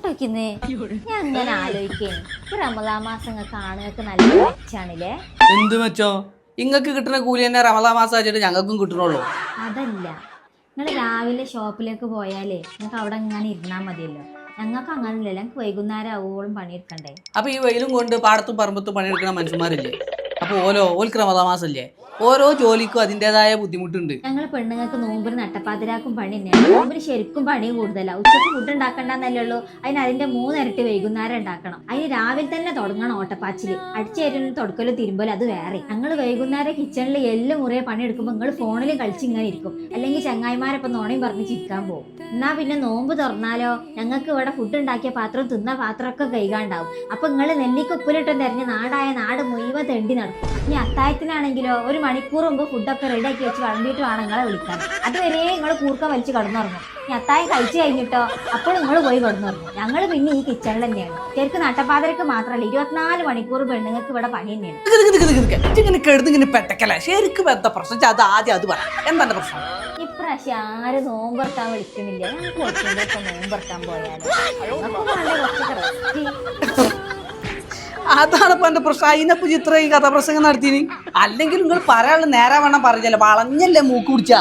നോക്കുന്നേ ഞാൻ അങ്ങനെ ആലോചിക്കേന് റമദാൻ മാസം കാണുകൾക്ക് നല്ല മെച്ചാണല്ലേ. എന്ത് മെച്ചോ? ഇങ്ങക്ക് കിട്ടുന്ന കൂലി തന്നെ റമദാൻ മാസം ആയിട്ട് ഞങ്ങൾക്കും കിട്ടണുള്ളൂ. അതല്ല, നിങ്ങൾ രാവിലെ ഷോപ്പിലേക്ക് പോയാലേ നിങ്ങൾക്ക് അവിടെ ഇങ്ങനെ ഇരുന്നാൽ മതിയല്ലോ. ഞങ്ങൾക്ക് അങ്ങനല്ലോ, ഞങ്ങൾക്ക് വൈകുന്നേരം ആവുമ്പോഴും പണിയെടുക്കണ്ടേ. അപ്പൊ ഈ വെയിലും കൊണ്ട് പാടത്തും പറമ്പത്തും പണിയെടുക്കുന്ന മനുഷ്യന്മാരില്ലേ, അപ്പൊ ഓൽക്ക് റമദാൻ മാസം ഇല്ലേ? ഓരോ ജോലിക്കും അതിൻ്റെതായ ബുദ്ധിമുട്ടുണ്ട്. ഞങ്ങൾ പെണ്ണുങ്ങൾക്ക് നോമ്പിന് നട്ടപ്പാതിരാക്കും പണി തന്നെയാണ്. നോമ്പിന് ശരിക്കും പണി കൂടുതലാണ്. ഉച്ചക്ക് ഫുഡ് ഉണ്ടാക്കണ്ടെന്നല്ലേ ഉള്ളൂ, അതിന്റെ 3 ഇരട്ടി വൈകുന്നേരം ഉണ്ടാക്കണം. അതിന് രാവിലെ തന്നെ തുടങ്ങണം ഓട്ടപ്പാച്ചില്. അടിച്ചേരലും തുടക്കലും തിരുമ്പലും അത് വേറെ. ഞങ്ങൾ വൈകുന്നേരം കിച്ചണിൽ എല്ലാം മുറിയെ പണിയെടുക്കുമ്പോൾ നിങ്ങൾ ഫോണിൽ കളിച്ച് ഇങ്ങനെ ഇരിക്കും, അല്ലെങ്കിൽ ചങ്ങായിമാരൊപ്പം നോണയും പറഞ്ഞ് ചിരിക്കാൻ പോകും. എന്നാ പിന്നെ നോമ്പ് തുറന്നാലോ ഞങ്ങൾക്ക് ഇവിടെ ഫുഡ് ഉണ്ടാക്കിയ പാത്രം തിന്ന പാത്രമൊക്കെ കൈകാണ്ടാവും. അപ്പൊ നിങ്ങൾ നെല്ലിക്ക് ഉപ്പിലിട്ടും തെരഞ്ഞ് നാടായ നാട് മുഴുവൻ തെണ്ടി നടക്കും. ഇനി അത്തായത്തിനാണെങ്കിലോ 1 മണിക്കൂർ മുമ്പ് ഫുഡൊക്കെ റെഡിയാക്കി വെച്ച് വിളമ്പിയിട്ട് വേണം നിങ്ങളെ വിളിക്കാൻ. അതുവരെ നിങ്ങൾ കൂർക്ക വലിച്ച് കിടന്നുറങ്ങും. ഇനി അത്തായം കഴിച്ചു കഴിഞ്ഞിട്ടോ അപ്പോൾ നിങ്ങൾ പോയി കിടന്നുറങ്ങും. ഞങ്ങൾ പിന്നെ ഈ കിച്ചണിൽ തന്നെയാണ്. ശരിക്കും നട്ടപ്പാതിരക്ക് മാത്രമല്ല 24 മണിക്കൂർ പെണ്ണുങ്ങൾക്ക് ഇവിടെ പണി തന്നെയാണ്. ഇപ്രാവശ്യം ആരും നോമ്പറക്കാൻ വിളിക്കുന്നില്ല. ഞങ്ങൾക്ക് കുറച്ചുകൊണ്ടൊക്കെ നോമ്പറക്കാൻ പോയാലോ. അതാണ് ഇപ്പൊ എന്റെ പ്രശ്നം. അതിനപ്പോ ചിത്ര ഈ കഥാപ്രസംഗം നടത്തിന്. അല്ലെങ്കിൽ നിങ്ങൾ പറയാനുള്ള നേരെ വേണം പറഞ്ഞല്ലേ, വളഞ്ഞല്ലേ മൂക്ക് പിടിച്ചാ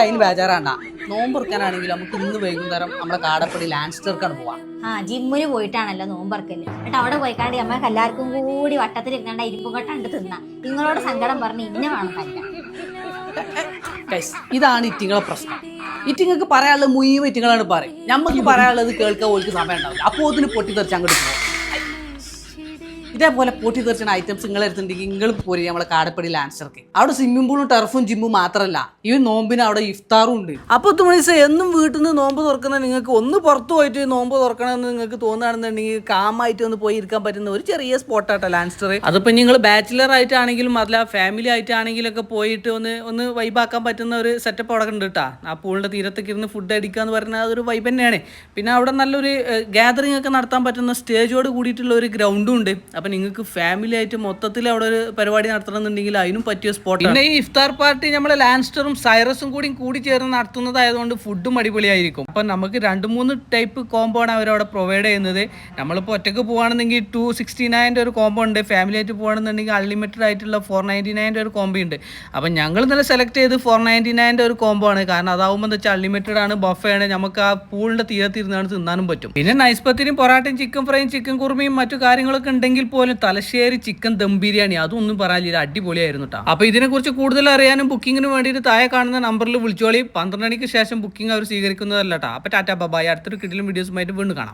അതിന് ബേജാറാണ്ട. നോമ്പെറുക്കാനാണെങ്കിൽ നമുക്ക് ഇന്ന് വൈകുന്നേരം നമ്മുടെ കാടപ്പടി ലാൻഡ്സ്റ്റർക്കാണ് പോവാം. ജിമ്മിന് പോയിട്ടാണല്ലോ നോമ്പറക്കല്. എന്നിട്ട് അവിടെ പോയിക്കാണ്ട് നമ്മൾക്ക് എല്ലാവർക്കും കൂടി വട്ടത്തിൽ ഇരുന്നാണ്ട് ഇരുമ്പും കണ്ട് തിന്നാ. നിങ്ങളോട് സങ്കടം പറഞ്ഞ് ഇന്നെ വേണം തല്ല. ഇതാണ് ഇറ്റിങ്ങളെ പ്രശ്നം. ഇറ്റിങ്ങൾക്ക് പറയാനുള്ളത് മുഴുവൻ ഇറ്റിങ്ങളാണ് പറയും. നമുക്ക് പറയാനുള്ളത് കേൾക്കാൻ ഓൾക്ക് സമയം ഉണ്ടാവില്ല. അപ്പോൾ അതിന് പൊട്ടിത്തെറിച്ച് അങ്ങോട്ട് പോകും. ഇതേപോലെ പൊട്ടിത്തെറിച്ചുന്ന ഐറ്റംസ് നിങ്ങൾ എടുത്തിട്ടുണ്ടെങ്കിൽ നിങ്ങൾ പോരി നമ്മളെ കാടപ്പടി ലാൻഡ്സ്റ്റർക്ക്. അവിടെ സ്വിമ്മിംഗ് പൂളും ടർഫും ജിമ്മും മാത്രമല്ല, ഈ നോമ്പിന് അവിടെ ഇഫ്താറും ഉണ്ട്. അപ്പോൾ തുമണീസ് എന്നും വീട്ടിൽ നിന്ന് നോമ്പ് തുറക്കുന്ന നിങ്ങൾക്ക് ഒന്ന് പുറത്ത് പോയിട്ട് നോമ്പ് തുറക്കണമെന്ന് നിങ്ങൾക്ക് തോന്നുകയാണെന്നുണ്ടെങ്കിൽ കാമായിട്ട് ഒന്ന് പോയി ഇരിക്കാൻ പറ്റുന്ന ഒരു ചെറിയ സ്പോട്ടാട്ടോ ലാൻഡ്സ്റ്റർ. അതിപ്പോൾ നിങ്ങൾ ബാച്ചിലർ ആയിട്ടാണെങ്കിലും അതല്ല ഫാമിലി ആയിട്ടാണെങ്കിലും ഒക്കെ പോയിട്ട് ഒന്ന് വൈബാക്കാൻ പറ്റുന്ന ഒരു സെറ്റപ്പ് അവിടെ ഉണ്ട് കേട്ടോ. ആ പൂളിൻ്റെ തീരത്തൊക്കെ ഇരുന്ന് ഫുഡ് അടിക്കുക എന്ന് പറഞ്ഞാൽ അതൊരു വൈബ് തന്നെയാണ്. പിന്നെ അവിടെ നല്ലൊരു ഗ്യാതറിംഗ് ഒക്കെ നടത്താൻ പറ്റുന്ന സ്റ്റേജോട് കൂടിയിട്ടുള്ള ഒരു ഗ്രൗണ്ടും ഉണ്ട്. അപ്പം നിങ്ങൾക്ക് ഫാമിലി ആയിട്ട് മൊത്തത്തിൽ അവിടെ ഒരു പരിപാടി നടത്തണമെന്നുണ്ടെങ്കിൽ അതിനും പറ്റിയ സ്പോട്ട്. പിന്നെ ഈ ഇഫ്താർ പാർട്ടി നമ്മളെ ലാൻഡ്സ്റ്ററും സൈറസും കൂടി ചേർന്ന് നടത്തുന്നതായതുകൊണ്ട് ഫുഡും അടിപൊളിയായിരിക്കും. അപ്പം നമുക്ക് 2-3 ടൈപ്പ് കോംബോ ആണ് അവരവിടെ പ്രൊവൈഡ് ചെയ്യുന്നത്. നമ്മളിപ്പോൾ ഒറ്റയ്ക്ക് പോകുകയാണെന്നെങ്കിൽ 269 ഒരു കോംബോ ഉണ്ട്. ഫാമിലി ആയിട്ട് പോകുകയാണെന്നുണ്ടെങ്കിൽ അൺലിമിറ്റഡ് ആയിട്ടുള്ള 499 ഒരു കോംബോ ഉണ്ട്. അപ്പം ഞങ്ങൾ ഇന്നലെ സെലക്ട് ചെയ്ത് 499 ഒരു കോംബോ ആണ്. കാരണം അതാവുമ്പോൾ എന്താ വെച്ചാൽ അൺലിമിറ്റഡ് ആണ്, ബഫേ ആണ്, നമുക്ക് ആ പൂളിൻ്റെ തീരത്തിരുന്നാണ് തിന്നാനും പറ്റും. പിന്നെ നൈസ് പത്തിരിയും പൊറാട്ടയും ചിക്കൻ ഫ്രൈയും ചിക്കൻ കുറുമയും മറ്റു കാര്യങ്ങളൊക്കെ ഉണ്ടെങ്കിൽ പോലും തലശ്ശേരി ചിക്കൻ ദം ബിരിയാണി അതൊന്നും പറയാനില്ല, അടിപൊളിയായിരുന്നു കേട്ടോ. അപ്പോൾ ഇതിനെക്കുറിച്ച് കൂടുതൽ അറിയാനും ബുക്കിങ്ങിന് വേണ്ടിയിട്ട് താഴെ കാണുന്ന നമ്പറിൽ വിളിച്ചോളി. 12 മണിക്ക് ശേഷം ബുക്കിംഗ് അവർ സ്വീകരിക്കുന്നതല്ല കേട്ടോ. അപ്പോൾ ടാറ്റാ ബൈ. അടുത്തൊരു കിടിലൻ വീഡിയോസുമായിട്ട് വീണ്ടും കാണാം.